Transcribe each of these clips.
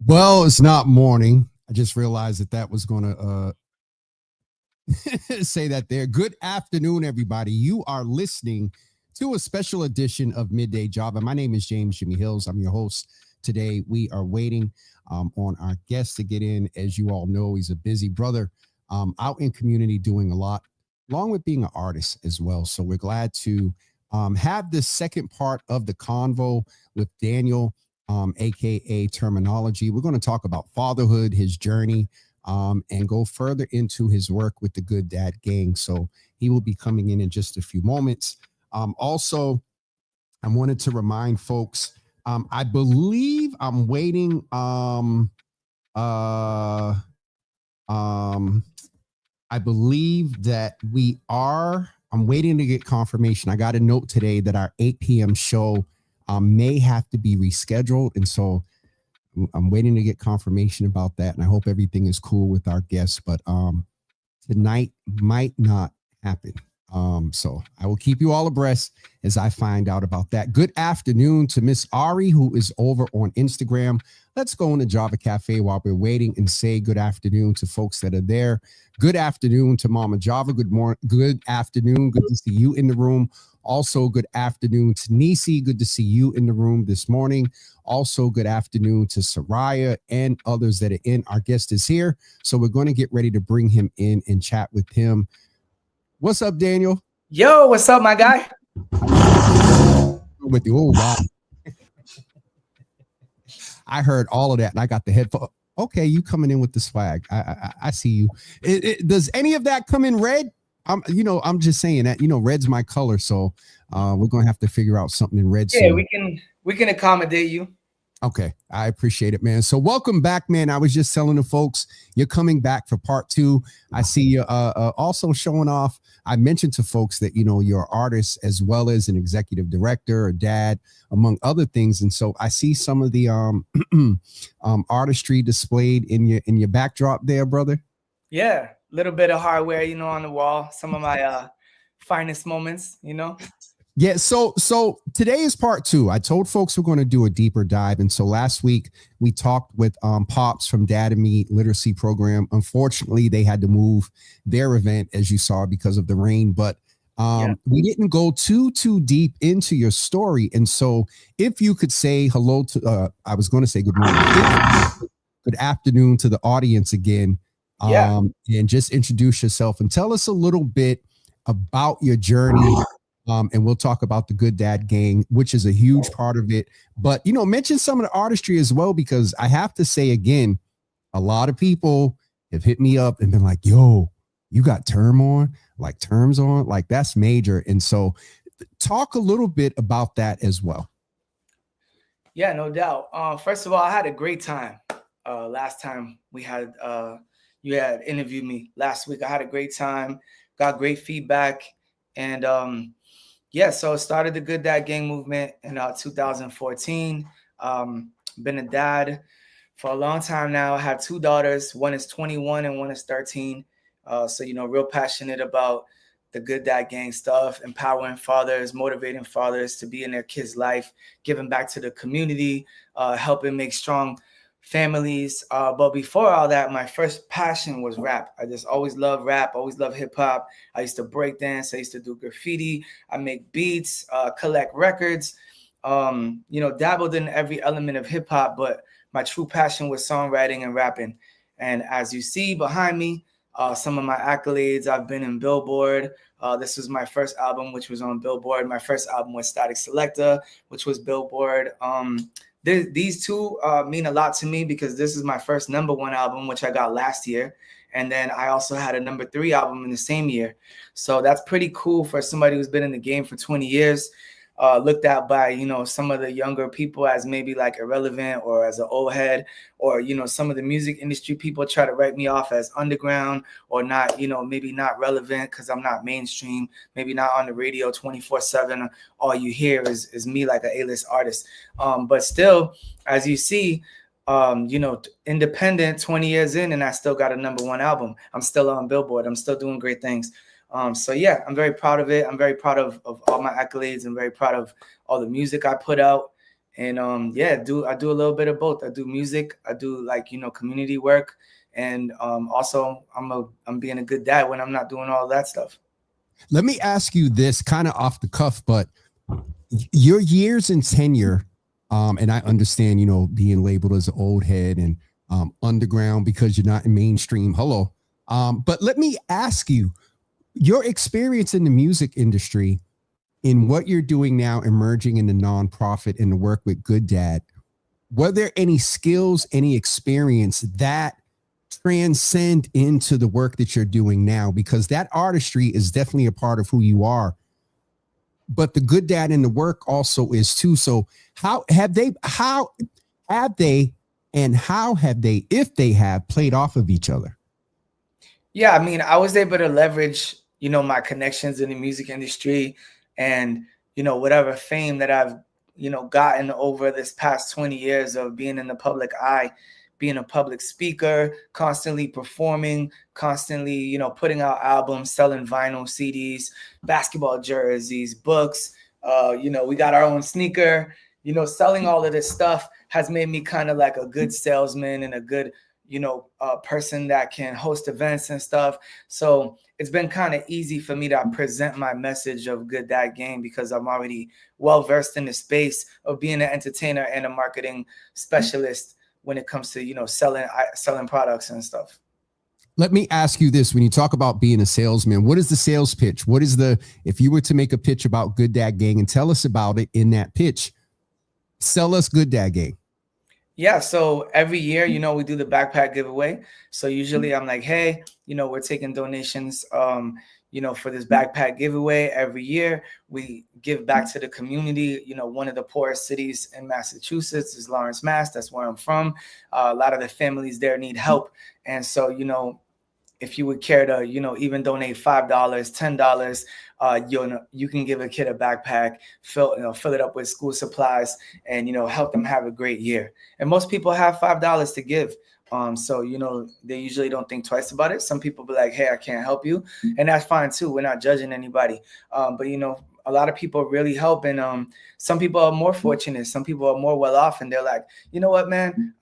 Well, it's not morning. I just realized that was going to say that there. Good afternoon, everybody. You are listening to a special edition of Midday Java. My name is James Jimmy Hills. I'm your host today. We are waiting on our guest to get in. As you all know, he's a busy brother out in community doing a lot, along with being an artist as well. So we're glad to have this second part of the convo with Daniel, aka Termanology. We're going to talk about fatherhood, his journey, and go further into his work with the Good Dad Gang. So he will be coming in just a few moments. Also, I wanted to remind folks, I believe I'm waiting. I believe that I'm waiting to get confirmation. I got a note today that our 8 p.m. show may have to be rescheduled. And so I'm waiting to get confirmation about that. And I hope everything is cool with our guests, but tonight might not happen. So I will keep you all abreast as I find out about that. Good afternoon to Miss Ari, who is over on Instagram. Let's go into Java Cafe while we're waiting and say good afternoon to folks that are there. Good afternoon to Mama Java. Good morning. Good afternoon. Good to see you in the room. Also, good afternoon to Nisi. Good to see you in the room this morning. Also, good afternoon to Soraya and others that are in. Our guest is here, so we're going to get ready to bring him in and chat with him. What's up, Daniel? Yo, what's up, my guy? With you. Oh, wow. I heard all of that, and I got the headphone. Okay, you coming in with the swag. I see you. Does any of that come in red? I'm just saying that, red's my color, so we're gonna have to figure out something in red. Yeah, soon. we can accommodate you. Okay, I appreciate it, man. So welcome back, man. I was just telling the folks you're coming back for part 2. I see you also showing off. I mentioned to folks that you're an artist as well as an executive director, a dad, among other things. And so I see some of the artistry displayed in your backdrop there, brother. Yeah, a little bit of hardware, on the wall. Some of my finest moments, Yeah, so today is part 2. I told folks we're going to do a deeper dive. And so last week we talked with Pops from Dad and Me Literacy Program. Unfortunately, they had to move their event, as you saw, because of the rain. But we didn't go too deep into your story. And so if you could say hello to, I was going to say good morning, good afternoon to the audience again, and just introduce yourself and tell us a little bit about your journey. And we'll talk about the Good Dad Gang, which is a huge part of it. But, mention some of the artistry as well, because I have to say, again, a lot of people have hit me up and been like, yo, you got terms on, like that's major. And so talk a little bit about that as well. Yeah, no doubt. First of all, I had a great time. Last time you had interviewed me last week. I had a great time, got great feedback. And so I started the Good Dad Gang movement in 2014. Been a dad for a long time now. I have 2 daughters. One is 21 and one is 13. So, real passionate about the Good Dad Gang stuff, empowering fathers, motivating fathers to be in their kids' life, giving back to the community, helping make strong families. But before all that, my first passion was rap. I just always loved rap, always loved hip hop. I used to break dance. I used to do graffiti. I make beats, collect records, dabbled in every element of hip hop. But my true passion was songwriting and rapping. And as you see behind me, some of my accolades, I've been in Billboard. This was my first album, which was on Billboard. My first album was Static Selector, which was Billboard. These two mean a lot to me because this is my first #1 album, which I got last year. And then I also had a #3 album in the same year. So that's pretty cool for somebody who's been in the game for 20 years. Looked at by, some of the younger people as maybe like irrelevant or as an old head, or, some of the music industry people try to write me off as underground or not, maybe not relevant because I'm not mainstream, maybe not on the radio 24/7. All you hear is me like an A-list artist. But still, as you see, independent 20 years in, and I still got a #1 album. I'm still on Billboard. I'm still doing great things. So yeah, I'm very proud of it. I'm very proud of all my accolades. I'm very proud of all the music I put out. And yeah, I do a little bit of both. I do music, I do like, you know, community work, and also I'm being a good dad when I'm not doing all that stuff. Let me ask you this kind of off the cuff, but your years in tenure, and I understand, you know, being labeled as an old head and underground because you're not in mainstream. Hello. But let me ask you, your experience in the music industry, in what you're doing now, emerging in the nonprofit and the work with Good Dad, were there any skills, any experience that transcend into the work that you're doing now? Because that artistry is definitely a part of who you are, but the Good Dad in the work also is too. So how have they, and how have they, if they have, played off of each other? Yeah, I mean, I was able to leverage, you know, my connections in the music industry and, you know, whatever fame that I've, you know, gotten over this past 20 years of being in the public eye, being a public speaker, constantly performing, constantly, you know, putting out albums, selling vinyl CDs, basketball jerseys, books. You know, we got our own sneaker, you know, selling all of this stuff has made me kind of like a good salesman and a good, you know, person that can host events and stuff. So it's been kind of easy for me to present my message of Good Dad Game because I'm already well versed in the space of being an entertainer and a marketing specialist when it comes to, you know, selling products and stuff. Let me ask you this. When you talk about being a salesman, what is the sales pitch? What is the, if you were to make a pitch about Good Dad Gang and tell us about it in that pitch, sell us Good Dad Gang. Yeah, so every year, you know, we do the backpack giveaway. So usually I'm like, hey, you know, we're taking donations, you know, for this backpack giveaway. Every year we give back to the community. You know, one of the poorest cities in Massachusetts is Lawrence, Mass. That's where I'm from. A lot of the families there need help. And so, you know, if you would care to, you know, even donate $5, $10, you can give a kid a backpack, fill it up with school supplies, and, you know, help them have a great year. And most people have $5 to give. So, you know, they usually don't think twice about it. Some people be like, hey, I can't help you. And that's fine too. We're not judging anybody. But, you know, a lot of people really help. And some people are more fortunate. Some people are more well off. And they're like, you know what, man,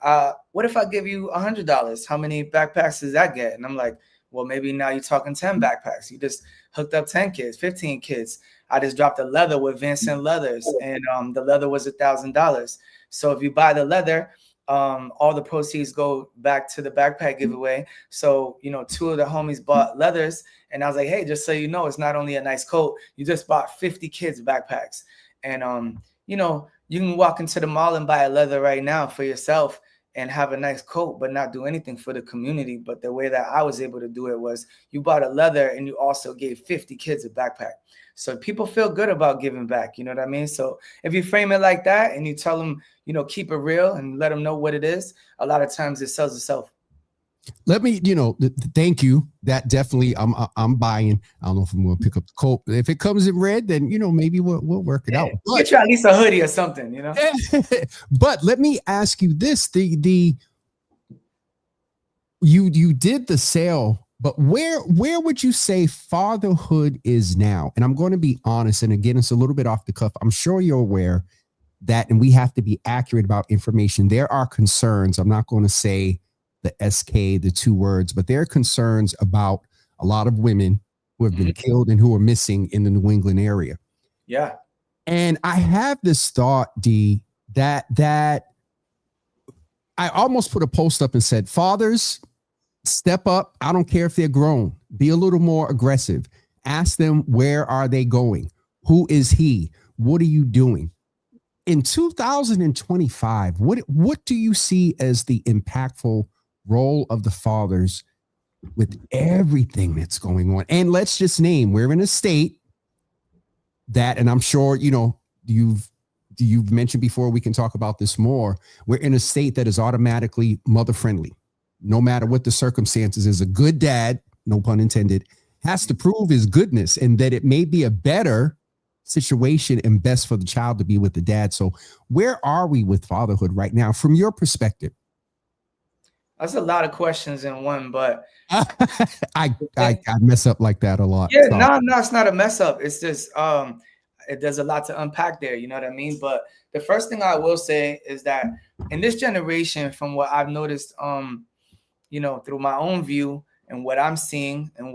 what if I give you $100? How many backpacks does that get? And I'm like, well, maybe now you're talking 10 backpacks. You just hooked up 10 kids, 15 kids. I just dropped a leather with Vincent Leathers, and the leather was $1,000. So if you buy the leather, all the proceeds go back to the backpack giveaway. So, you know, 2 of the homies bought leathers, and I was like, hey, just so you know, it's not only a nice coat, you just bought 50 kids backpacks. And you know, you can walk into the mall and buy a leather right now for yourself and have a nice coat, but not do anything for the community. But the way that I was able to do it was you bought a leather and you also gave 50 kids a backpack. So people feel good about giving back. You know what I mean? So if you frame it like that and you tell them, you know, keep it real and let them know what it is, a lot of times it sells itself. Let me, you know, thank you. That definitely, I'm buying. I don't know if I'm going to pick up the coat. If it comes in red, then, you know, maybe we'll work it out. But, get you at least a hoodie or something, you know. But let me ask you this: you did the sale, but where would you say fatherhood is now? And I'm going to be honest, and again, it's a little bit off the cuff. I'm sure you're aware that, and we have to be accurate about information. There are concerns. I'm not going to say the SK, the 2 words, but there are concerns about a lot of women who have been killed and who are missing in the New England area. Yeah. And I have this thought, D, that I almost put a post up and said, fathers, step up. I don't care if they're grown. Be a little more aggressive. Ask them, where are they going? Who is he? What are you doing? In 2025, what do you see as the impactful role of the fathers with everything that's going on? And let's just name, we're in a state that, and I'm sure, you know, you've mentioned before, we can talk about this more. We're in a state that is automatically mother friendly. No matter what the circumstances, is a good dad, no pun intended, has to prove his goodness and that it may be a better situation and best for the child to be with the dad. So where are we with fatherhood right now from your perspective? That's a lot of questions in one, but I mess up like that a lot. Yeah, no, it's not a mess up. It's just there's a lot to unpack there. You know what I mean? But the first thing I will say is that in this generation, from what I've noticed, through my own view and what I'm seeing on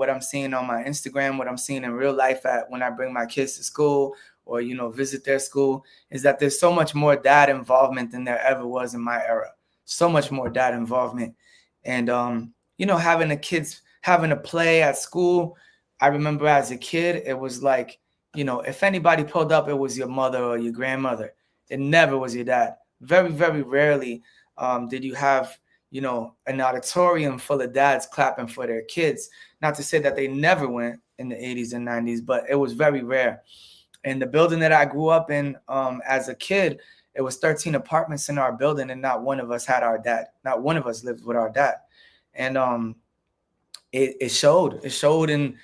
my Instagram, what I'm seeing in real life when I bring my kids to school or, visit their school, is that there's so much more dad involvement than there ever was in my era. So much more dad involvement. And, having a play at school. I remember as a kid, it was like, if anybody pulled up, it was your mother or your grandmother. It never was your dad. Very, very rarely did you have, an auditorium full of dads clapping for their kids. Not to say that they never went in the 80s and 90s, but it was very rare. In the building that I grew up in as a kid, it was 13 apartments in our building, and not one of us had our dad. Not one of us lived with our dad. And it showed. It showed in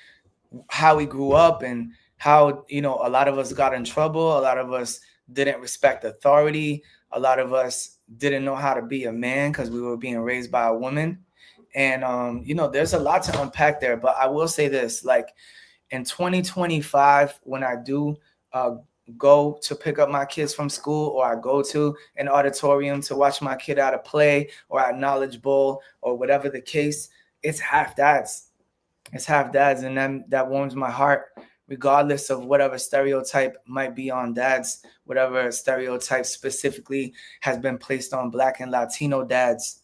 how we grew up and how, a lot of us got in trouble. A lot of us didn't respect authority. A lot of us didn't know how to be a man because we were being raised by a woman. And, there's a lot to unpack there. But I will say this, like in 2025, when I do go to pick up my kids from school, or I go to an auditorium to watch my kid at a play or at Knowledge Bowl or whatever the case, it's half dads. It's half dads. And then that warms my heart, regardless of whatever stereotype might be on dads, whatever stereotype specifically has been placed on Black and Latino dads,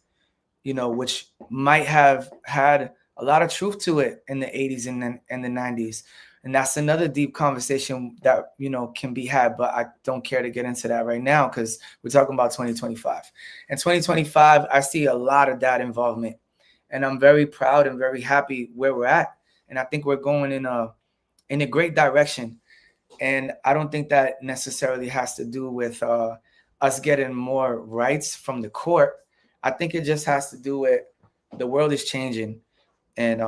which might have had a lot of truth to it in the 80s and the 90s. And that's another deep conversation that, can be had, but I don't care to get into that right now because we're talking about 2025. In 2025, I see a lot of dad involvement, and I'm very proud and very happy where we're at. And I think we're going in a great direction. And I don't think that necessarily has to do with us getting more rights from the court. I think it just has to do with the world is changing. And,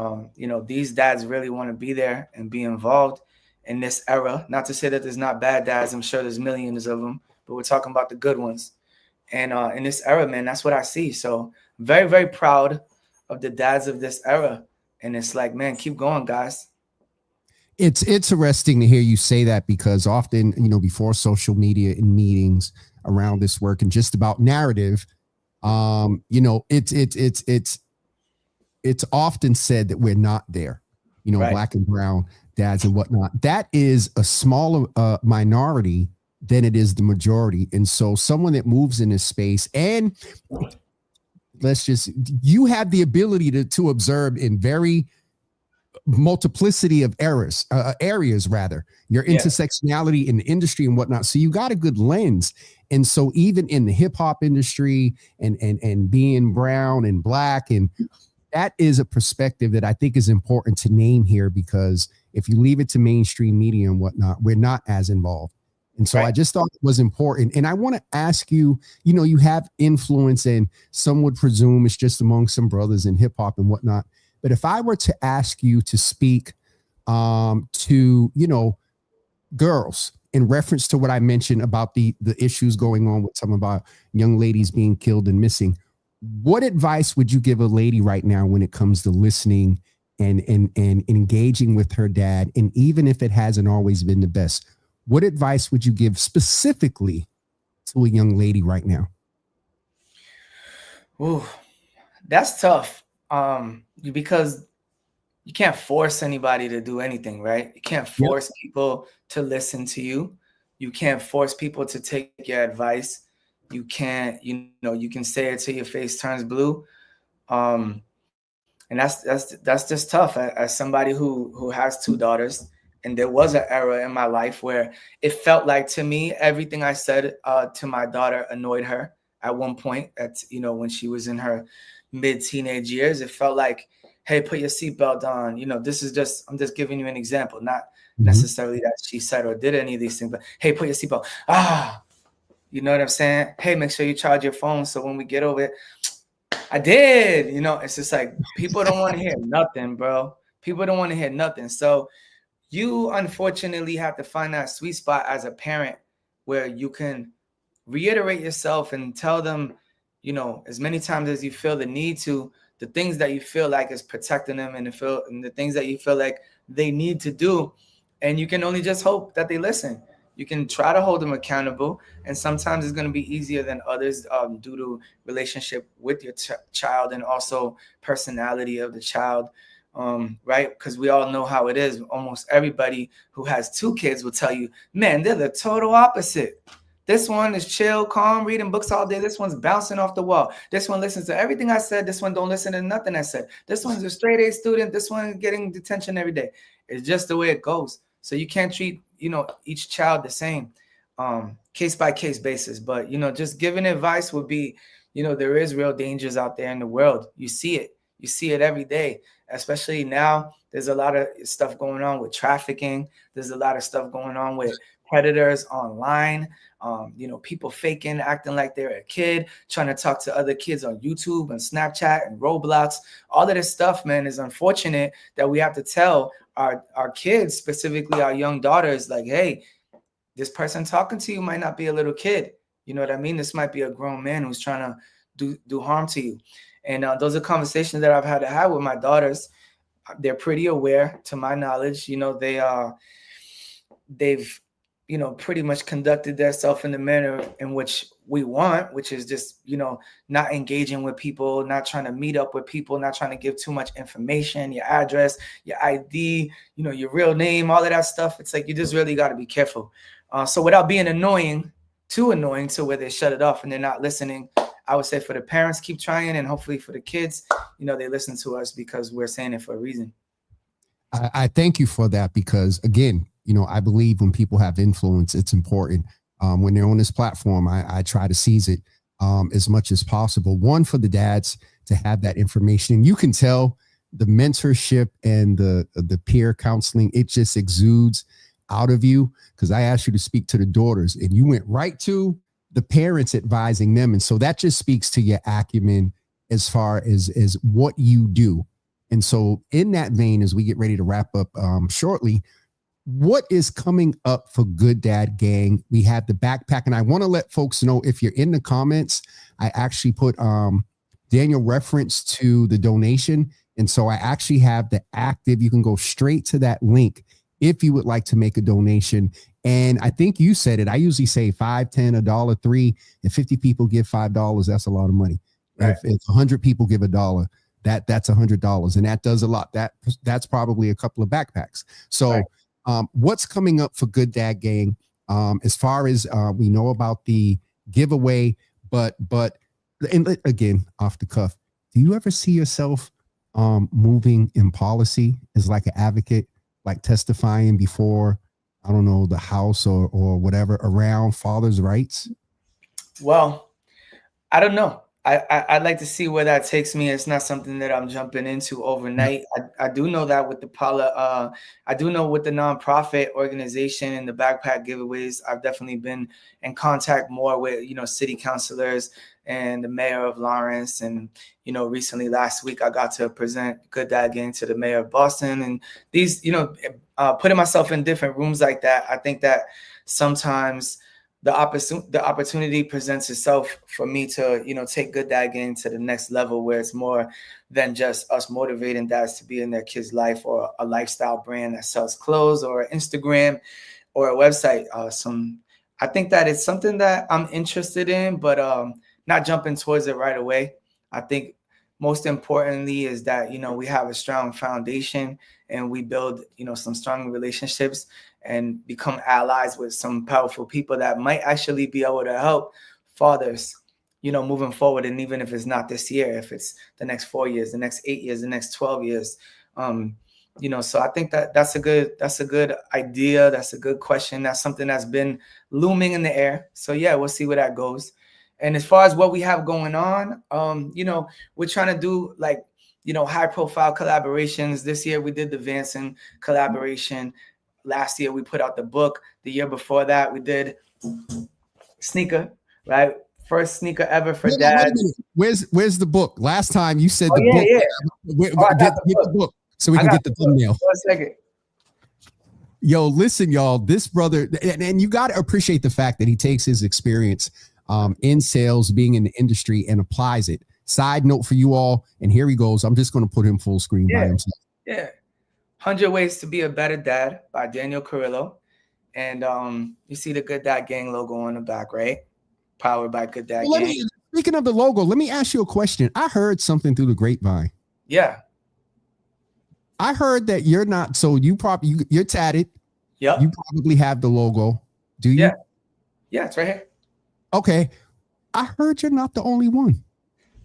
these dads really want to be there and be involved in this era. Not to say that there's not bad dads. I'm sure there's millions of them, but we're talking about the good ones. And in this era, man, that's what I see. So very, very proud of the dads of this era. And it's like, man, keep going, guys. It's interesting to hear you say that, because often, before social media and meetings around this work and just about narrative, it's often said that we're not there, right. Black and brown dads and whatnot. That is a smaller minority than it is the majority. And so someone that moves in this space, and you have the ability to observe in very multiplicity of areas, your intersectionality in the industry and whatnot. So you got a good lens. And so even in the hip hop industry and being brown and Black, and that is a perspective that I think is important to name here, because if you leave it to mainstream media and whatnot, we're not as involved. And so right. I just thought it was important. And I want to ask you, you have influence, and some would presume it's just among some brothers in hip hop and whatnot. But if I were to ask you to speak to, girls in reference to what I mentioned about the issues going on with some of our young ladies being killed and missing, what advice would you give a lady right now when it comes to listening and engaging with her dad? And even if it hasn't always been the best, what advice would you give specifically to a young lady right now? Ooh, that's tough. Because you can't force anybody to do anything, right? You can't force people to listen to you. You can't force people to take your advice. You can't, you can say it till your face turns blue. And that's just tough. As somebody who has two daughters, and there was an era in my life where it felt like, to me, everything I said to my daughter annoyed her at one point. When she was in her mid-teenage years, it felt like, hey, put your seatbelt on. I'm just giving you an example, not necessarily that she said or did any of these things, but hey, put your seatbelt. You know what I'm saying? Hey, make sure you charge your phone so when we get over it, I did. It's just like, people don't want to hear nothing, bro. People don't want to hear nothing. So you unfortunately have to find that sweet spot as a parent where you can reiterate yourself and tell them, as many times as you feel the need to, the things that you feel like is protecting them, and the things that you feel like they need to do. And you can only just hope that they listen. You can try to hold them accountable, and sometimes it's going to be easier than others due to relationship with your child and also personality of the child. Right? Because we all know how it is. Almost everybody who has 2 kids will tell you, man, they're the total opposite. This one is chill, calm, reading books all day. This one's bouncing off the wall. This one listens to everything I said. This one don't listen to nothing I said. This one's a straight A student. This one is getting detention every day. It's just the way it goes. So you can't treat, each child the same, case by case basis. But, just giving advice would be, there is real dangers out there in the world. You see it. You see it every day, especially now. There's a lot of stuff going on with trafficking. There's a lot of stuff going on with predators online. People faking, acting like they're a kid, trying to talk to other kids on YouTube and Snapchat and Roblox. All of this stuff, man, is unfortunate that we have to tell our kids, specifically our young daughters, like, hey, this person talking to you might not be a little kid. You know what I mean? This might be a grown man who's trying to do harm to you. And those are conversations that I've had to have with my daughters. They're pretty aware, to my knowledge. They've pretty much conducted themselves in the manner in which we want, which is just, not engaging with people, not trying to meet up with people, not trying to give too much information, your address, your ID, your real name, all of that stuff. It's like, you just really got to be careful. So without being too annoying to where they shut it off and they're not listening, I would say for the parents, keep trying. And hopefully for the kids, they listen to us because we're saying it for a reason. I thank you for that, because again, I believe when people have influence, it's important. When they're on this platform, I try to seize it as much as possible. One, for the dads to have that information. And you can tell the mentorship and the peer counseling, it just exudes out of you, because I asked you to speak to the daughters and you went right to the parents advising them. And so that just speaks to your acumen as far as what you do. And so in that vein, as we get ready to wrap up shortly, what is coming up for Good Dad Gang? We have the backpack, and I want to let folks know, if you're in the comments, I actually put Daniel reference to the donation. And so I actually have the active. You can go straight to that link if you would like to make a donation. And I think you said it. I usually say $5, $10, $1, $3. If 50 people give $5, that's a lot of money. Right. If 100 people give $1, that's $100, and that does a lot. That's probably a couple of backpacks. So right. What's coming up for Good Dad Gang? As far as we know about the giveaway, but and again, off the cuff, do you ever see yourself moving in policy as like an advocate, like testifying before, I don't know, the House or whatever, around fathers' rights? Well, I don't know. I'd like to see where that takes me. It's not something that I'm jumping into overnight. I do know that with the I do know with the nonprofit organization and the backpack giveaways, I've definitely been in contact more with, city councilors and the mayor of Lawrence. And, recently last week, I got to present Good Dad Gang to the mayor of Boston. And these, putting myself in different rooms like that, I think that sometimes the opportunity presents itself for me to, take Good Dad Gang to the next level, where it's more than just us motivating dads to be in their kids' life, or a lifestyle brand that sells clothes, or Instagram, or a website. I think that it's something that I'm interested in, but not jumping towards it right away. I think most importantly is that, we have a strong foundation and we build, some strong relationships and become allies with some powerful people that might actually be able to help fathers, moving forward. And even if it's not this year, if it's the next 4 years, the next 8 years, the next 12 years, so I think that's a good idea. That's a good question. That's something that's been looming in the air. So yeah, we'll see where that goes. And as far as what we have going on, we're trying to do high profile collaborations. This year we did the Vanson collaboration. Last year we put out the book. The year before that we did sneaker, right? First sneaker ever for dad. Where's the book? Last time you said the book. Yeah. Get the book so we can get the thumbnail. 1 second. Yo, listen, y'all, this brother, and you got to appreciate the fact that he takes his experience in sales, being in the industry, and applies it. Side note for you all, and here he goes. I'm just going to put him full screen by himself. Yeah. 100 Ways to Be a Better Dad by Daniel Carrillo. And you see the Good Dad Gang logo on the back, right? Powered by Good Dad Well, Gang. Speaking of the logo, let me ask you a question. I heard something through the grapevine. Yeah. I heard that you're not, so you're tatted. Yep. You probably have the logo. Do you? Yeah. Yeah, it's right here. Okay. I heard you're not the only one.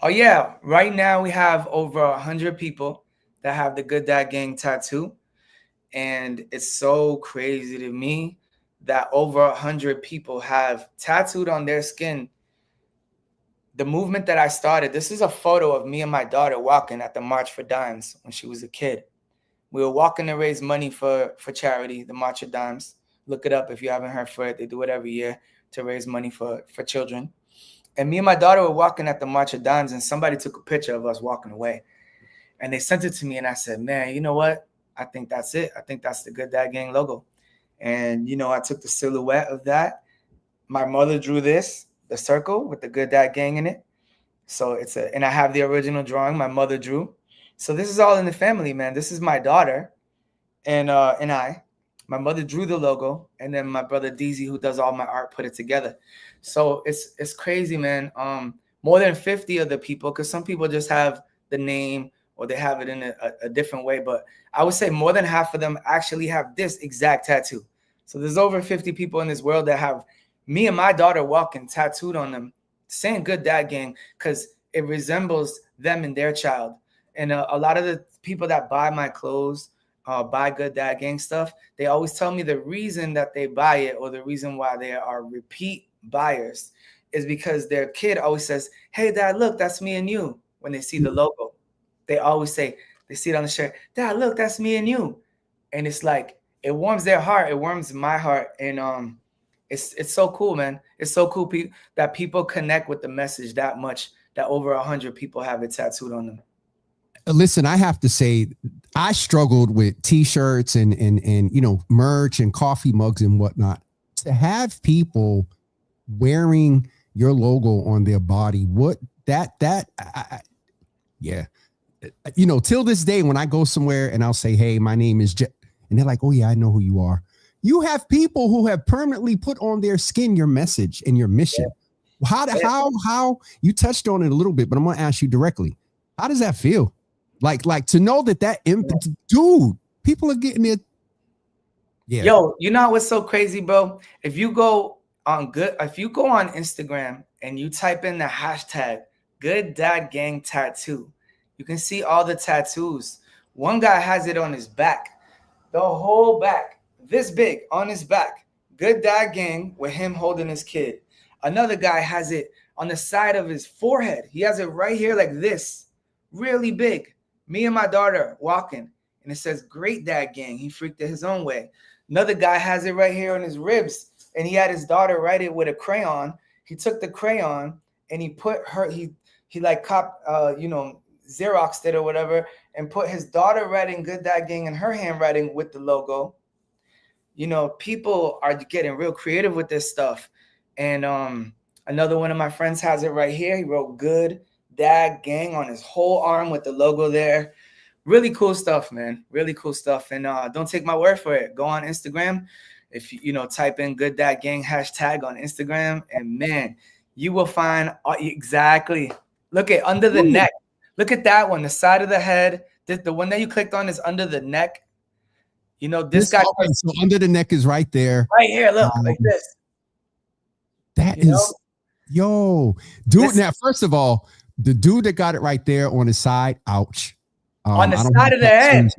Oh yeah. Right now we have over 100 people that have the Good Dad Gang tattoo. And it's so crazy to me that over 100 people have tattooed on their skin the movement that I started. This is a photo of me and my daughter walking at the March for Dimes when she was a kid. We were walking to raise money for charity, the March of Dimes. Look it up if you haven't heard for it. They do it every year to raise money for children. And me and my daughter were walking at the March of Dimes, and somebody took a picture of us walking away. And they sent it to me, and I said, man, you know what? I think that's it. I think that's the Good Dad Gang logo. And, I took the silhouette of that. My mother drew this, the circle with the Good Dad Gang in it. So and I have the original drawing my mother drew. So this is all in the family, man. This is my daughter and I. My mother drew the logo, and then my brother DZ, who does all my art, put it together. So it's crazy, man. More than 50 of the people, because some people just have the name or they have it in a different way. But I would say more than half of them actually have this exact tattoo. So there's over 50 people in this world that have me and my daughter walking tattooed on them, saying Good Dad Gang, because it resembles them and their child. And a lot of the people that buy my clothes, buy Good Dad Gang stuff, they always tell me the reason that they buy it, or the reason why they are repeat buyers, is because their kid always says, hey, Dad, look, that's me and you. When they see the logo, they always say, they see it on the shirt, Dad, look, that's me and you. And it's like, it warms their heart. It warms my heart. And it's so cool, man. It's so cool that people connect with the message that much, that over 100 people have it tattooed on them. Listen, I have to say, I struggled with t-shirts and merch and coffee mugs and whatnot. To have people wearing your logo on their body, till this day, when I go somewhere and I'll say, hey, my name is Jeff, and they're like, oh yeah, I know who you are. You have people who have permanently put on their skin your message and your mission. Yeah. How you touched on it a little bit, but I'm going to ask you directly. How does that feel? Like to know that dude, people are getting it. Yeah. Yo, you know what's so crazy, bro? If you go on Instagram and you type in the hashtag Good Dad Gang tattoo, you can see all the tattoos. One guy has it on his back, the whole back, this big on his back. Good Dad Gang with him holding his kid. Another guy has it on the side of his forehead. He has it right here like this, really big. Me and my daughter walking, and it says Great Dad Gang. He freaked it his own way. Another guy has it right here on his ribs, and he had his daughter write it with a crayon. He took the crayon and he put her, he like Xeroxed it or whatever, and put his daughter writing Good Dad Gang in her handwriting with the logo. People are getting real creative with this stuff. And another one of my friends has it right here. He wrote Good Dad Gang on his whole arm with the logo there. Really cool stuff, man. Really cool stuff. And don't take my word for it. Go on Instagram. If type in Good Dad Gang hashtag on Instagram, and man, you will find exactly. Look at under the neck. Look at that one. The side of the head. The one that you clicked on is under the neck. This guy. Okay, so under the neck is right there. Right here. Look, like this. That is, yo, dude. Listen, now, first of all, the dude that got it right there on his side, ouch. On the side of the head.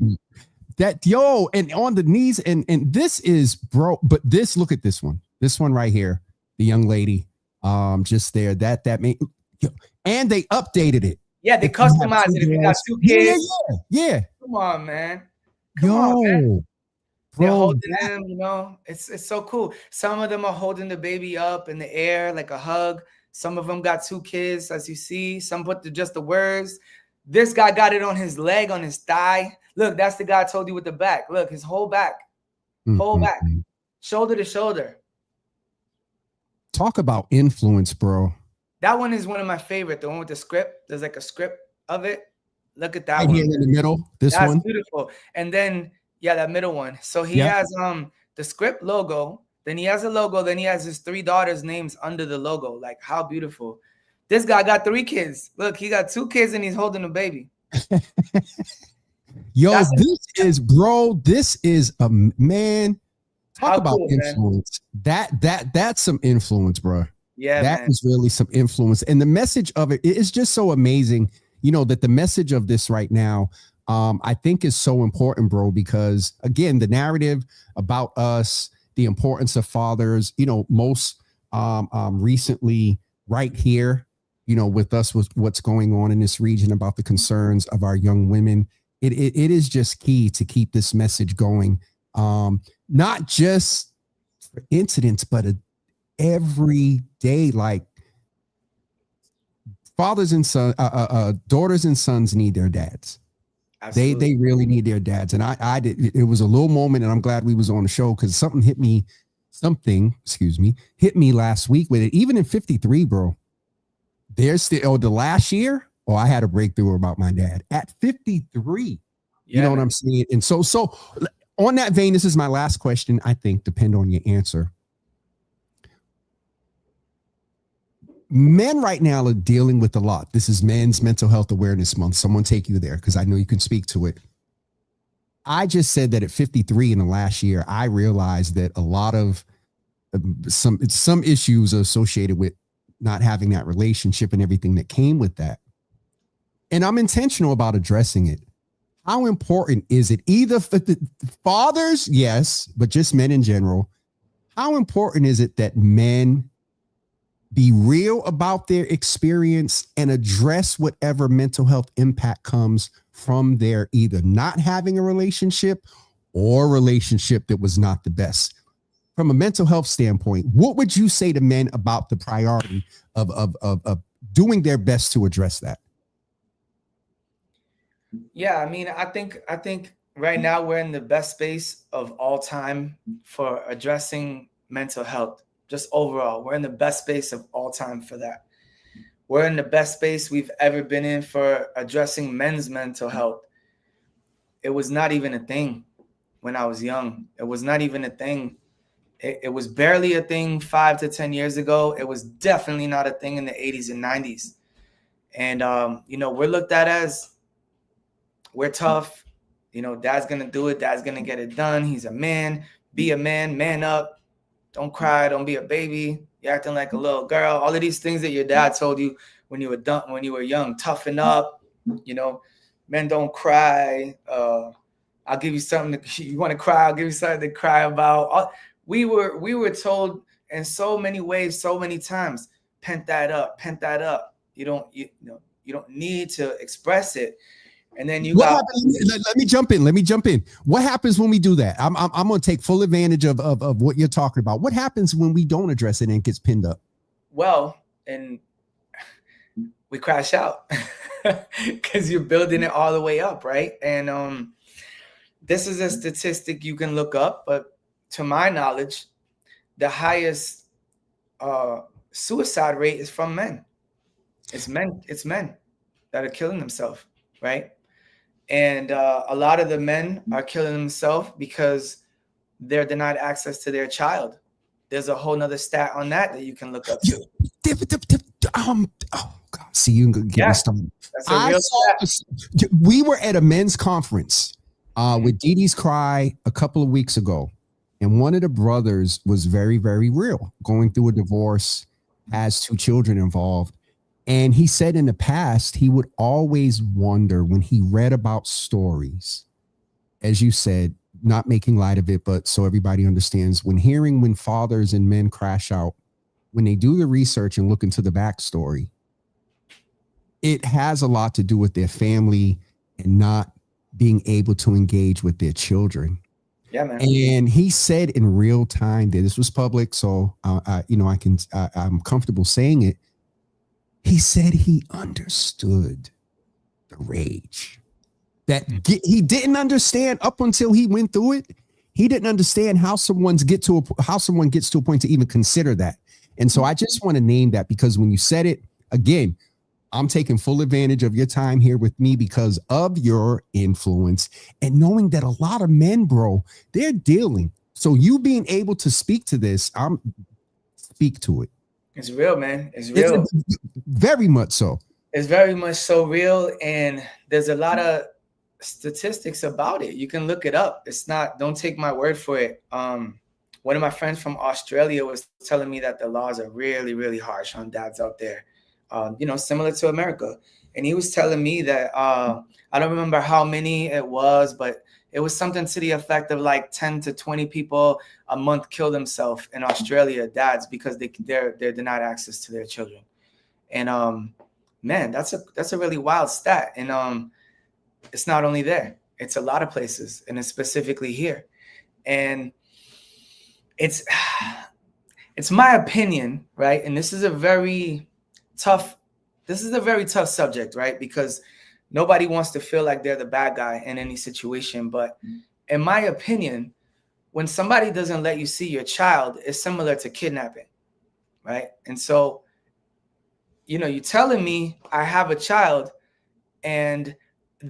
And on the knees, and this is, bro, but look at this one. This one right here, the young lady, just there, that made, and they updated it. Yeah, they customized it. If you got 2 kids. Yeah. Come on, man. Come on, man. They're holding them, it's so cool. Some of them are holding the baby up in the air like a hug. Some of them got 2 kids, as you see. Some put just the words. This guy got it on his leg, on his thigh. Look, that's the guy I told you with the back. Look, his whole back. Whole back. Shoulder to shoulder. Talk about influence, bro. That one is one of my favorite. The one with the script. There's like a script of it. Look at that right one. Here in the middle. That's beautiful. And then, yeah, that middle one. So he has the script logo. Then he has a logo. Then he has his 3 daughters' names under the logo. Like, how beautiful. This guy got 3 kids. Look, he got 2 kids and he's holding a baby. Yo, this is a man. Talk about cool, influence. Man. That's some influence, bro. Yeah, that is really some influence. And the message of it is just so amazing, you know, that the message of this right now, I think is so important, bro, because again, the narrative about us, the importance of fathers, you know, most recently right here, you know, with us, with what's going on in this region about the concerns of our young women. It is just key to keep this message going. Not just for incidents, but every day, like fathers and sons, daughters and sons need their dads. Absolutely. They really need their dads. And I did. It was a little moment, and I'm glad we was on the show because something hit me last week with it. Even in 53, bro, there's still the last year. Oh, I had a breakthrough about my dad at 53. You know what I'm saying? And so on that vein, this is my last question, I think, depend on your answer. Men right now are dealing with a lot. This is Men's Mental Health Awareness Month. Someone take you there because I know you can speak to it. I just said that at 53 in the last year, I realized that a lot of some issues are associated with not having that relationship and everything that came with that. And I'm intentional about addressing it. How important is it? Either for the fathers, yes, but just men in general. How important is it that men be real about their experience and address whatever mental health impact comes from their either not having a relationship or a relationship that was not the best? From a mental health standpoint, what would you say to men about the priority of doing their best to address that? Yeah, I mean, I think right now we're in the best space of all time for addressing mental health. Just overall, we're in the best space of all time for that. We're in the best space we've ever been in for addressing men's mental health. It was not even a thing when I was young. It was not even a thing. It was barely a thing 5 to 10 years ago. It was definitely not a thing in the 80s and 90s. And, you know, we're looked at as we're tough. You know, dad's going to do it. Dad's going to get it done. He's a man. Be a man. Man up. Don't cry. Don't be a baby. You're acting like a little girl. All of these things that your dad told you when you were young. Toughen up. You know, men don't cry. I'll give you something you want to cry. I'll give you something to cry about. We were told in so many ways, so many times, pent that up. You don't need to express it. And then let me jump in. What happens when we do that? I'm going to take full advantage of what you're talking about. What happens when we don't address it and it gets pinned up? Well, and we crash out because you're building it all the way up, right? And this is a statistic you can look up, but to my knowledge, the highest suicide rate is from men. It's men that are killing themselves, right? And a lot of the men are killing themselves because they're denied access to their child. There's a whole nother stat on that you can look up to. Oh God! See, you can get me started. That's a real stat. We were at a men's conference with Dee Dee's Cry a couple of weeks ago, and one of the brothers was very, very real, going through a divorce, has 2 children involved. And he said in the past, he would always wonder when he read about stories, as you said, not making light of it, but so everybody understands, when fathers and men crash out, when they do the research and look into the backstory, it has a lot to do with their family and not being able to engage with their children. Yeah, man. And he said in real time that this was public, so I'm comfortable saying it. He said he understood the rage that he didn't understand up until he went through it. He didn't understand how someone gets to a point to even consider that. And so I just want to name that because when you said it again, I'm taking full advantage of your time here with me because of your influence and knowing that a lot of men, bro, they're dealing So you being able to speak to this, speak to it. It's real, man. It's real. It's very much so. It's very much so real. And there's a lot of statistics about it. You can look it up. It's not, don't take my word for it. One of my friends from Australia was telling me that the laws are really, really harsh on dads out there, similar to America. And he was telling me that, I don't remember how many it was, but it was something to the effect of like 10 to 20 people a month kill themselves in Australia, dads, because they're denied access to their children. And man, that's a really wild stat. And it's not only there, it's a lot of places, and it's specifically here. And it's my opinion, right? And this is a very tough subject, right? Because nobody wants to feel like they're the bad guy in any situation. But in my opinion, when somebody doesn't let you see your child, it's similar to kidnapping, right? And so, you're telling me I have a child and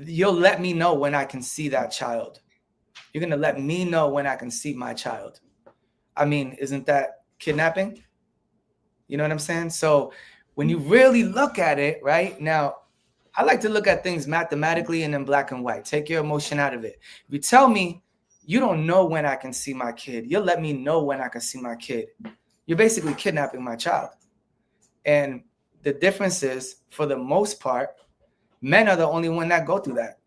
you'll let me know when I can see that child. You're going to let me know when I can see my child. I mean, isn't that kidnapping? You know what I'm saying? So when you really look at it, right now, I like to look at things mathematically and in black and white. Take your emotion out of it. If you tell me you don't know when I can see my kid, you'll let me know when I can see my kid. You're basically kidnapping my child. And the difference is, for the most part, men are the only one that go through that.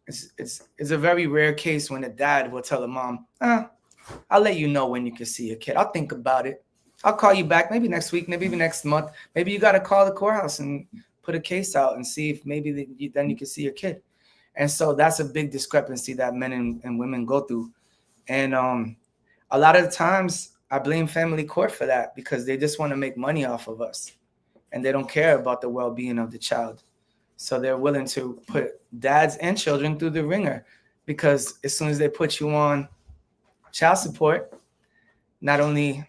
It's a very rare case when a dad will tell a mom, I'll let you know when you can see your kid. I'll think about it. I'll call you back maybe next week, maybe even next month. Maybe you got to call the courthouse and put a case out and see if maybe then you can see your kid. And so that's a big discrepancy that men and women go through. And a lot of the times I blame family court for that, because they just want to make money off of us and they don't care about the well-being of the child. So they're willing to put dads and children through the ringer, because as soon as they put you on child support, not only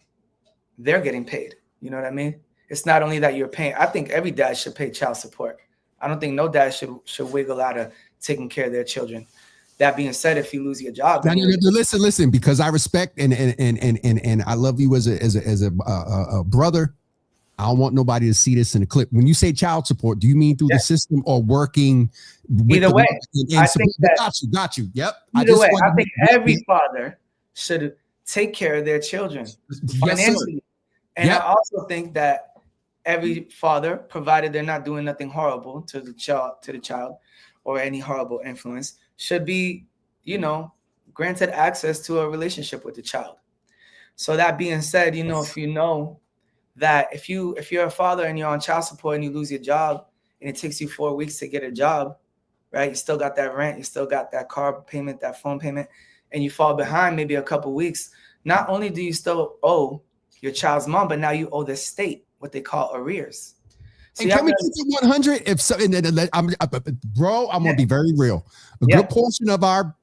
they're getting paid, you know what I mean? It's not only that you're paying. I think every dad should pay child support. I don't think no dad should wiggle out of taking care of their children. That being said, if you lose your job, listen, because I respect and I love you as a brother. I don't want nobody to see this in a clip. When you say child support, do you mean through the system or working? Either way, I think that got you. Yep. Either way, I think every father should take care of their children financially. Yes, and I also think that every father, provided they're not doing nothing horrible to the child or any horrible influence, should be, granted access to a relationship with the child. So that being said, if you know that if you're a father and you're on child support and you lose your job and it takes you 4 weeks to get a job, right? You still got that rent, you still got that car payment, that phone payment, and you fall behind maybe a couple weeks. Not only do you still owe your child's mom, but now you owe the state what they call arrears. So and can we keep it 100? If so, bro, I'm gonna be very real. A good portion of our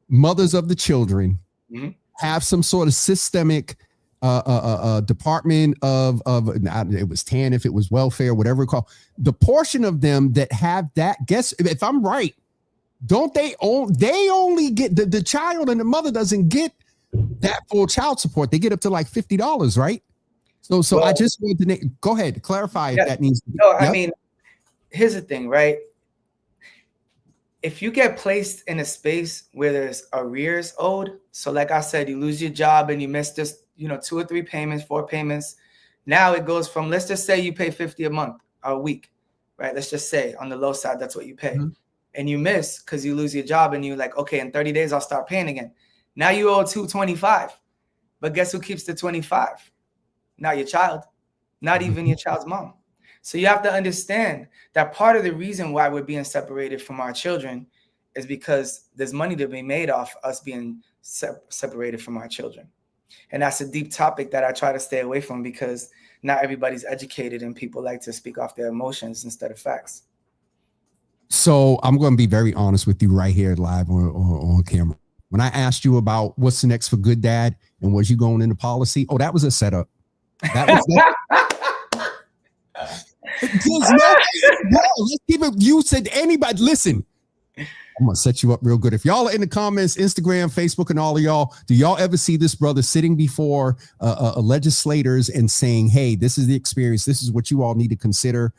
mothers of the children have some sort of systemic department of it was TAN, if it was welfare, whatever it's called. The portion of them that have that, guess if I'm right, don't they only get the child, and the mother doesn't get that full child support. They get up to like $50, right? So well, I just want to go ahead, clarify if that needs to be. No, I mean, here's the thing, right? If you get placed in a space where there's arrears owed, so like I said, you lose your job and you miss just 2 or 3 payments, 4 payments. Now it goes from, let's just say you pay $50 a week, right? Let's just say on the low side, that's what you pay. And you miss because you lose your job and you're like, okay, in 30 days, I'll start paying again. Now you owe $225, but guess who keeps the 25? Not your child, not even your child's mom. So you have to understand that part of the reason why we're being separated from our children is because there's money to be made off us being separated from our children. And that's a deep topic that I try to stay away from, because not everybody's educated and people like to speak off their emotions instead of facts. So I'm going to be very honest with you right here live on camera. When I asked you about what's the next for Good Dad and was you going into policy? Oh, that was a setup. That was let's keep it. You said anybody, listen, I'm gonna set you up real good. If y'all are in the comments, Instagram, Facebook, and all of y'all, do y'all ever see this brother sitting before legislators and saying, "Hey, this is the experience. This is what you all need to consider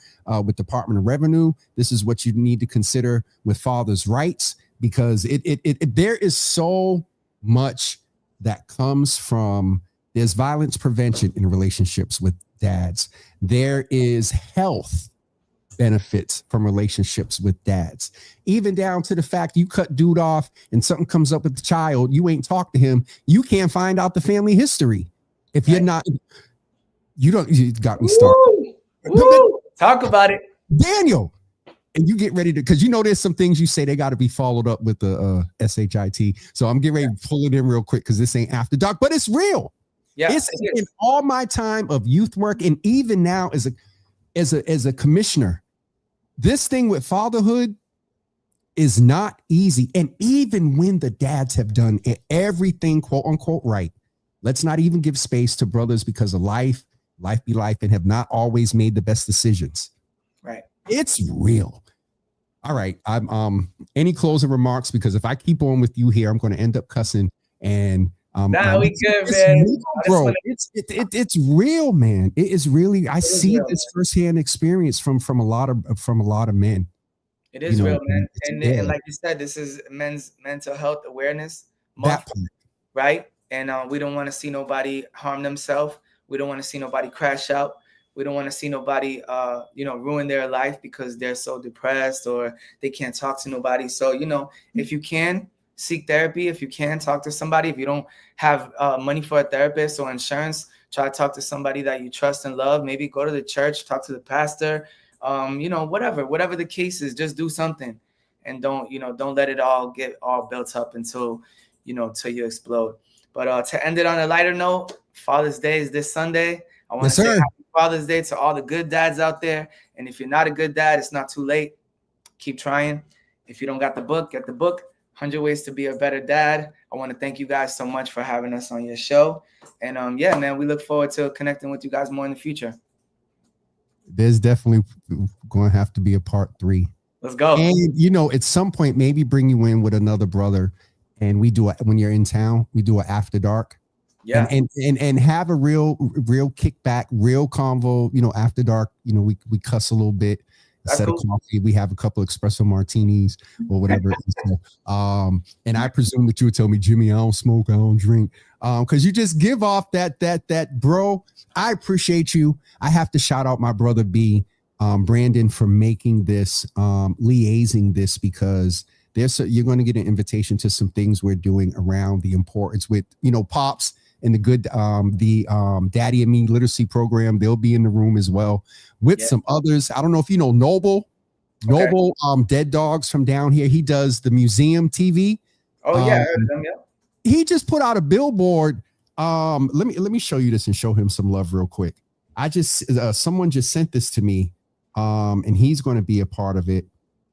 with Department of Revenue. This is what you need to consider with fathers' rights," because there is so much that comes from. There's violence prevention in relationships with dads. There is health benefits from relationships with dads, even down to the fact you cut dude off and something comes up with the child, you ain't talk to him, you can't find out the family history if you're not, you got me started. Woo. Talk about it, Daniel. And you get ready to, because you know there's some things you say they got to be followed up with the SHIT. So I'm getting ready to pull it in real quick because this ain't after dark, but it's real. Yeah, it's in all my time of youth work, and even now as a commissioner, this thing with fatherhood is not easy. And even when the dads have done everything, quote unquote, right, let's not even give space to brothers because of life be life, and have not always made the best decisions. Right. It's real. All right. I'm any closing remarks, because if I keep on with you here, I'm going to end up cussing. And we good, man. Real, bro. It's real, man. It is really. I see real, this firsthand experience from a lot of men. It is real, man. And like you said, this is men's mental health awareness month, right? And we don't want to see nobody harm themselves. We don't want to see nobody crash out. We don't want to see nobody, ruin their life because they're so depressed or they can't talk to nobody. So, if you can, seek therapy. If you can, talk to somebody. If you don't have money for a therapist or insurance, try to talk to somebody that you trust and love. Maybe go to the church, talk to the pastor. Whatever the case is, just do something, and don't let it all get all built up until you explode. But to end it on a lighter note, Father's Day is this Sunday. I want to say Happy Father's Day to all the good dads out there. And if you're not a good dad, it's not too late. Keep trying. If you don't got the book, get the book. 100 Ways to Be a Better Dad. I want to thank you guys so much for having us on your show. And man, we look forward to connecting with you guys more in the future. There's definitely going to have to be a part 3. Let's go. And at some point, maybe bring you in with another brother, and we do when you're in town, we do an after dark. Yeah. And have a real kickback, real convo, after dark, we cuss a little bit. Instead of coffee, we have a couple espresso martinis or whatever. And I presume that you would tell me, Jimmy, I don't smoke, I don't drink. Because you just give off that bro. I appreciate you. I have to shout out my brother B, Brandon, for making this, liaising this, because you're going to get an invitation to some things we're doing around the importance with, Pops and the good, Daddy and Me literacy program. They'll be in the room as well with some others. I don't know if you know Noble, Dead Dogs from down here. He does the museum TV. Oh yeah, I heard of them, yeah. He just put out a billboard. Let me show you this and show him some love real quick. Someone just sent this to me, and he's going to be a part of it.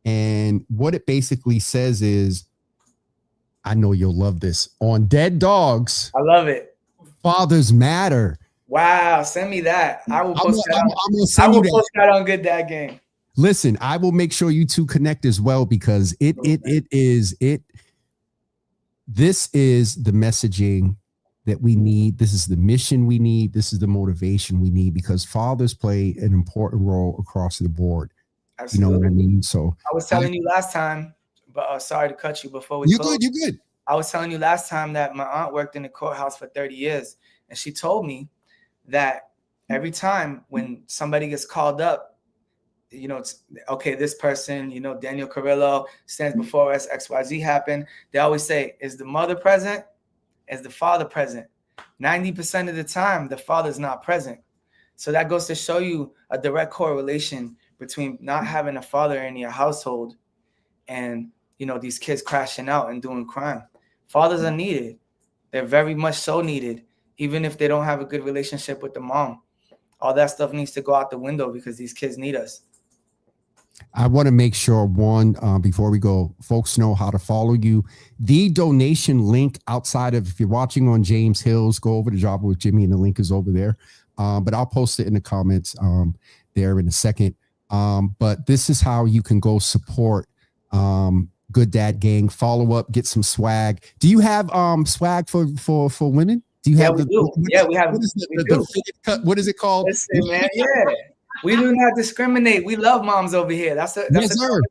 And what it basically says is, I know you'll love this. On Dead Dogs, I love it. Fathers Matter. Wow, send me that. I will post that on Good Dad Game. Listen, I will make sure you two connect as well, because this is the messaging that we need. This is the mission we need. This is the motivation we need, because fathers play an important role across the board. Absolutely. You know what I mean? So I was telling you last time, but sorry to cut you before we close. You're good. I was telling you last time that my aunt worked in the courthouse for 30 years. And she told me that every time when somebody gets called up, it's okay, this person, Daniel Carrillo stands before us, XYZ happened. They always say, is the mother present? Is the father present? 90% of the time, the father's not present. So that goes to show you a direct correlation between not having a father in your household and, these kids crashing out and doing crime. Fathers are needed. They're very much so needed, even if they don't have a good relationship with the mom. All that stuff needs to go out the window because these kids need us. I want to make sure, before we go, folks know how to follow you. The donation link outside of, if you're watching on James Hills, go over to Java with Jimmy, and the link is over there. But I'll post it in the comments there in a second. But this is how you can go support Good Dad Gang. Follow up, get some swag. Do you have swag for women? Do you Yeah, have we the do. Yeah, we have. what is We the do. fitted cut? What is it called? Listen, man. Yeah, we do not discriminate. We love moms over here. Yes, sir.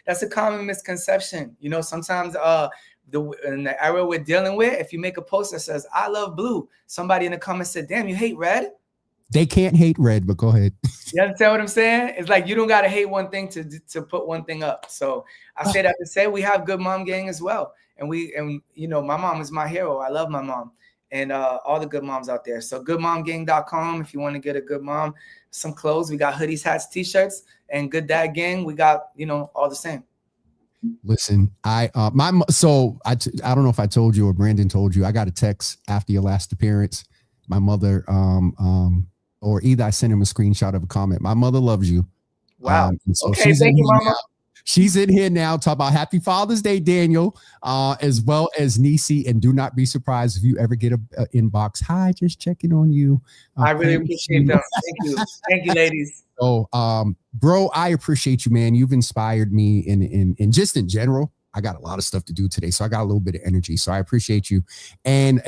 That's a common misconception. You know, sometimes in the era we're dealing with, if you make a post that says "I love blue," somebody in the comments said, "Damn, you hate red." They can't hate red, but go ahead. You understand what I'm saying? It's like you don't gotta hate one thing to put one thing up. So I say that to say we have good mom gang as well, and you know, my mom is my hero. I love my mom and all the good moms out there. So goodmomgang.com if you want to get a good mom some clothes. We got hoodies, hats, t-shirts, and Good Dad Gang. We got, you know, all the same. Listen, I don't know if I told you or Brandon told you. I got a text after your last appearance. My mother or either I sent him a screenshot of a comment. My mother loves you. Wow. So okay, thank you, Mama. She's in here now talking about Happy Father's Day, Daniel, as well as Nisi. And do not be surprised if you ever get an inbox. Hi, just checking on you. I really appreciate them. Thank you. Thank you, ladies. So, bro, I appreciate you, man. You've inspired me in just in general. I got a lot of stuff to do today, so I got a little bit of energy. So I appreciate you. And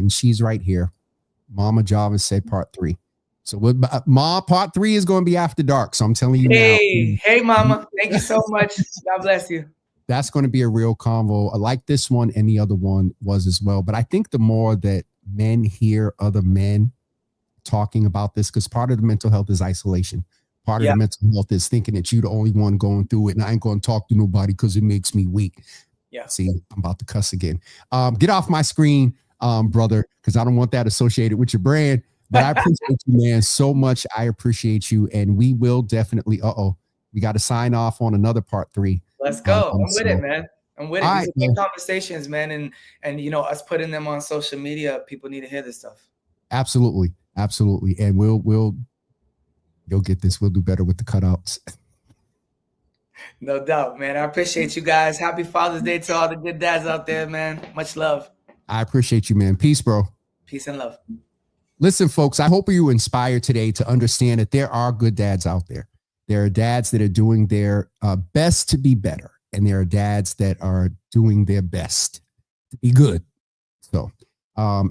she's right here. Mama Java said part 3. So Ma, part 3 is going to be after dark. So I'm telling you now. Hey, Mama. Thank you so much. God bless you. That's going to be a real convo. I like this one and the other one was as well. But I think the more that men hear other men talking about this, because part of the mental health is isolation. Part of the mental health is thinking that you're the only one going through it and I ain't going to talk to nobody because it makes me weak. Yeah. See, I'm about to cuss again. Get off my screen, brother, because I don't want that associated with your brand. But I appreciate you, man, so much. I appreciate you. And we will definitely, we got to sign off on another part 3. Let's go. I'm with it, man. I'm with it. These are good conversations, man. And you know, us putting them on social media, people need to hear this stuff. Absolutely. Absolutely. And you'll get this. We'll do better with the cutouts. No doubt, man. I appreciate you guys. Happy Father's Day to all the good dads out there, man. Much love. I appreciate you, man. Peace, bro. Peace and love. Listen, folks, I hope you were inspired today to understand that there are good dads out there. There are dads that are doing their best to be better. And there are dads that are doing their best to be good. So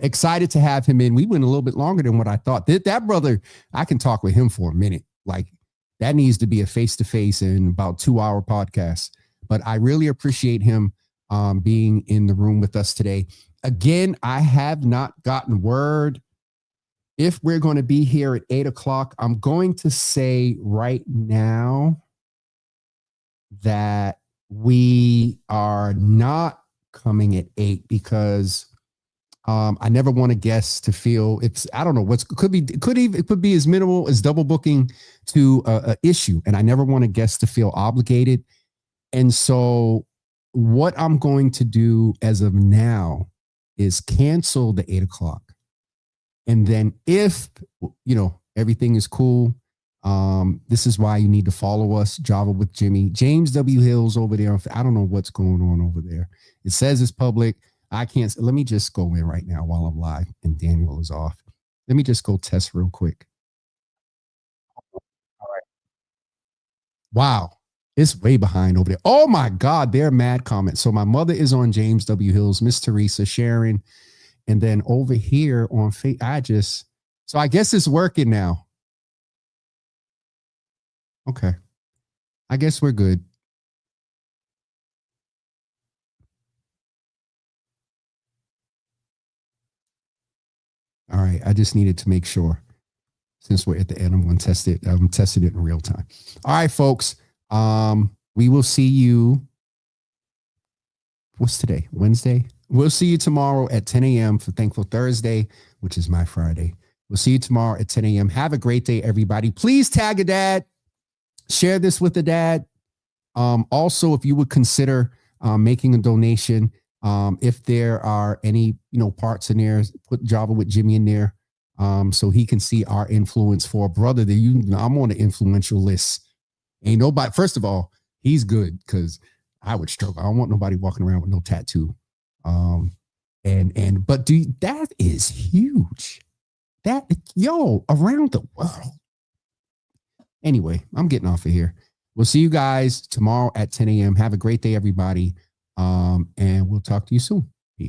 excited to have him in. We went a little bit longer than what I thought. That brother, I can talk with him for a minute. Like that needs to be a face-to-face and about 2-hour podcast. But I really appreciate him being in the room with us today. Again, I have not gotten word if we're going to be here at 8:00. I'm going to say right now that we are not coming at 8 because I never want a guest to feel I don't know it could be as minimal as double booking to a issue. And I never want a guest to feel obligated. And so what I'm going to do as of now is cancel the 8:00. And then if, everything is cool, this is why you need to follow us, Java with Jimmy. James W. Hill's over there. I don't know what's going on over there. It says it's public. I can't. Let me just go in right now while I'm live and Daniel is off. Let me just go test real quick. All right. Wow. It's way behind over there. Oh, my God. They're mad comments. So my mother is on James W. Hill's, Miss Teresa, Sharon. And then over here on Facebook, so I guess it's working now. Okay. I guess we're good. All right. I just needed to make sure since we're at the end, I'm going to test it. I'm testing it in real time. All right, folks. We will see you. What's today? Wednesday? We'll see you tomorrow at 10 a.m. for Thankful Thursday, which is my Friday. We'll see you tomorrow at 10 a.m. Have a great day, everybody. Please tag a dad. Share this with a dad. Also, if you would consider making a donation, if there are any parts in there, put Java with Jimmy in there so he can see our influence for a brother that I'm on the influential list. Ain't nobody. First of all, he's good because I would struggle. I don't want nobody walking around with no tattoo. But that is huge. Around the world. Anyway, I'm getting off of here. We'll see you guys tomorrow at 10 a.m. Have a great day, everybody. And we'll talk to you soon.